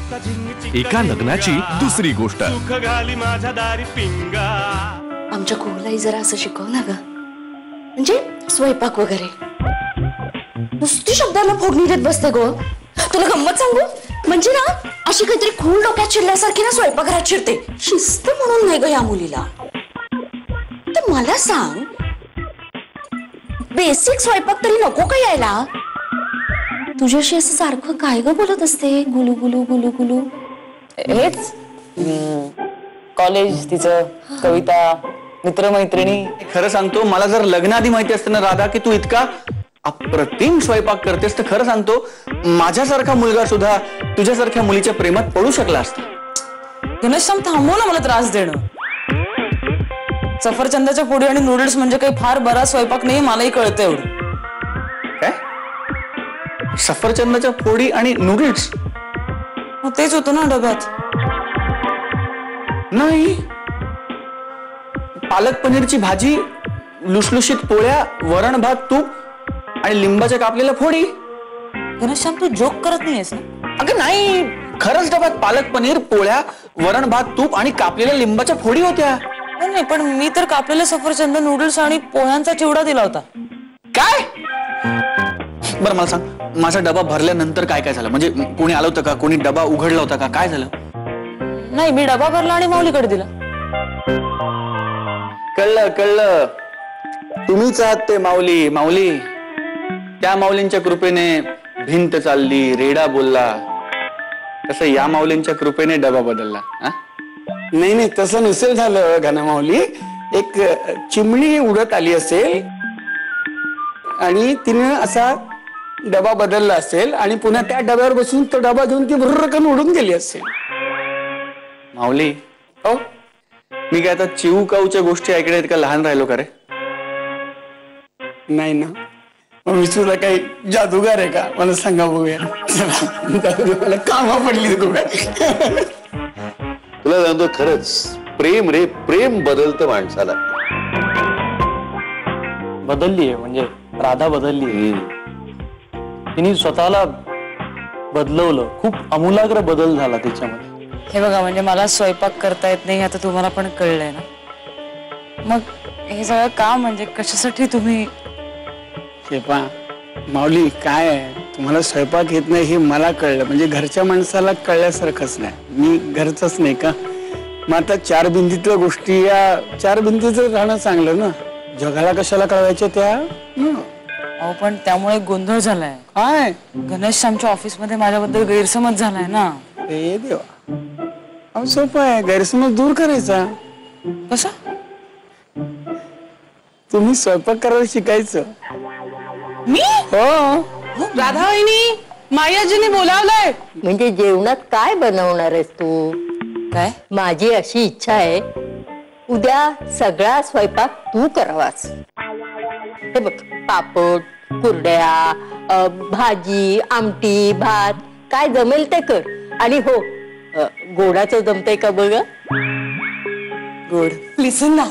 एका लग्नाची दुसरी गोष्ट। आमच्या कोहलाई जरा असं शिकव ना ग, म्हणजे स्वयंपाक वगैरे नुसती शब्दाला फोडणी देत बसते गो। तुला गंमत सांगू, म्हणजे ना अशी काहीतरी खूळ डोक्यात शिरल्यासारखी ना स्वयंपाकघरात शिरते। शिस्त म्हणून नाही ग या मुलीला। तर मला सांग, बेसिक स्वयंपाक तरी नको का यायला? तुझ्याशी असं सारखं काय ग बोलत असते, गुलू गुलू गुलू गुलू? हेच कॉलेज, तिचं कविता, मित्रमैत्रिणी। खरं सांगतो, मला जर लग्नाआधी माहिती असतं ना राधा की तू इतका अप्रतिम स्वयंपाक करतेस, तर खरं सांगतो माझ्यासारखा मुलगा सुद्धा तुझ्यासारख्या मुलीच्या प्रेमात पडू शकला असता। घनश्याम, थांबव ना मला त्रास देणं। सफरचंदाच्या पोळी आणि नूडल्स म्हणजे काही फार बरा स्वयंपाक नाही, मलाही कळतं एवढं। काय? सफरचंदाच्या पोळी आणि नूडल्स? तेच होतं ना डब्यात। नाही, पालक पनीरची भाजी, लुसलुशीत पोळ्या, वरण भात, तूप आणि लिंबाच्या कापलेल्या फोडी। घनश्याम, तू जोक करत नाहीयेस ना? अगं नाही, खरंच डब्यात पालक पनीर, पोळ्या, वरण भात, तूप आणि कापलेल्या लिंबाच्या फोडी होत्या। नाही, पण मी तर कापलेले सफरचंद, नूडल्स आणि पोह्यांचा चिवडा दिला होता। काय? बरं मला सांग, माझा डबा भरल्यानंतर काय काय झालं? म्हणजे कोणी आलं होतं का, कोणी डबा उघडला होता का, काय झालं? नाही, मी डबा भरला आणि माऊलीकडे दिला। कळलं कळलं, तुम्हीच आहात ते माऊली। माऊली, त्या माऊलींच्या कृपेने भिंत चालली, रेडा बोलला, तसं या माऊलींच्या कृपेने डबा बदलला। नाही नाही, तसं नसेल झालं घना माऊली। एक चिमणी उडत आली असेल आणि तिने असा डबा बदलला असेल आणि पुन्हा त्या डब्यावर बसून तो डबा घेऊन ती भुर्रकन उडून गेली असेल। माऊली, हो मी काय आता चिऊ काऊच्या गोष्टी ऐकण्यात का लहान राहिलो का रे? नाही ना, मग मी तुला काही जादूगार आहे का? मला सांगा बघूया। मला कामा पडली तू काय? तुला सांगतो खरंच, प्रेम रे, प्रेम बदलतं माणसाला। बदललीये म्हणजे राधा बदलली, तिने स्वतःला बदलवलं, खूप आमूलाग्र बदल झाला तिच्यामध्ये। हे बघा, म्हणजे मला स्वयंपाक करता येत नाही आता तुम्हाला पण कळलंय ना? मग हे सगळं काम म्हणजे कशासाठी तुम्ही? हे पहा माऊली, काय आहे, तुम्हाला स्वयंपाक येत नाही हे मला कळलं, म्हणजे घरच्या माणसाला कळल्यासारखंच नाही। मी घरचंच नाही का? मग आता चार भिंतीतल्या गोष्टी, या चार भिंतीचं राहणं चांगलं ना, जगाला कशाला कळवायच्या त्या? अहो, पण त्यामुळे गोंधळ झालाय। काय? घनश्यामच्या ऑफिस मध्ये माझ्याबद्दल गैरसमज झालाय ना। हे देवा, अहो सोपं आहे, गैरसमज दूर करायचा। कसा? तुम्ही स्वयंपाक करायला शिकायचं। मी? हो। राधा वहिनी, मायाजीने बोलावलंय। म्हणजे जेवणात काय बनवणार आहेस तू? काय? माझी अशी इच्छा आहे, उद्या सगळा स्वयंपाक तू करावास। हे बघ, पापड, कुरड्या, भाजी, आमटी, भात, काय जमेल ते कर। आणि हो, गोडाचं जमतंय का बघ? गोड? लिसन ना,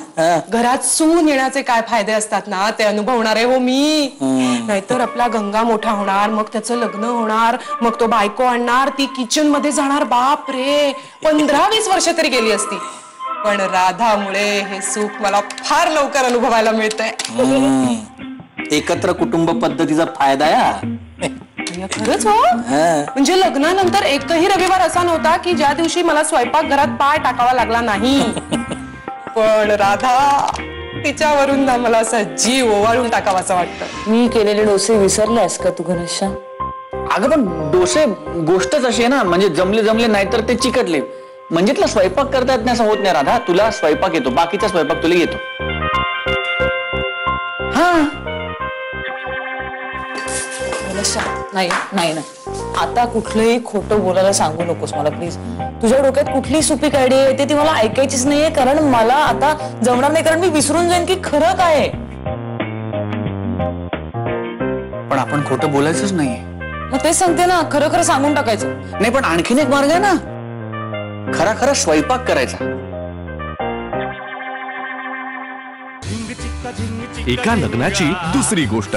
घरात सून येण्याचे काय फायदे असतात ना, ते अनुभवणार आहे हो मी। नाहीतर आपला गंगा मोठा होणार, मग त्याचं लग्न होणार, मग तो बायको आणणार, ती किचन मध्ये जाणार, बाप रे, 15-20 वर्ष तरी गेली असती। पण राधामुळे हे सुख मला फार लवकर अनुभवायला मिळतंय। एकत्र कुटुंब पद्धतीचा फायदा आहे। खरंच हो, म्हणजे लग्नानंतर एकही रविवार असा नव्हता की ज्या दिवशी मला स्वयंपाक घरात पाय टाकावा लागला नाही। पण राधा, तिच्यावरून ना मला असा जीव ओवाळून टाकावासा वाटतं। मी केलेले डोसे विसरलास का तू घनश्याम? अगं पण डोसे गोष्टच अशी आहे ना, म्हणजे जमले जमले नाहीतर ते चिकटले। म्हणजे तुला स्वयंपाक करता येत नाही असं होत नाही राधा, तुला स्वयंपाक येतो, बाकीचा स्वयंपाक तुला येतो। हा, नाही नाही नाही, आता कुठलंही खोटं बोलायला सांगू नकोस मला प्लीज। तुझ्या डोक्यात कुठली सुपीक आयडिया येते ती मला ऐकायचीच नाहीये, कारण मला आता जमणार नाही, कारण मी विसरून जाईन की खरं काय आहे। पण आपण खोटं बोलायचंच नाहीये। मग तेच सांगते ना, खरं खरं सांगून टाकायचं। नाही, पण आणखीन एक मार्ग आहे ना, खरा खरा स्वयंपाक करायचा। एका लग्नाची दुसरी गोष्ट।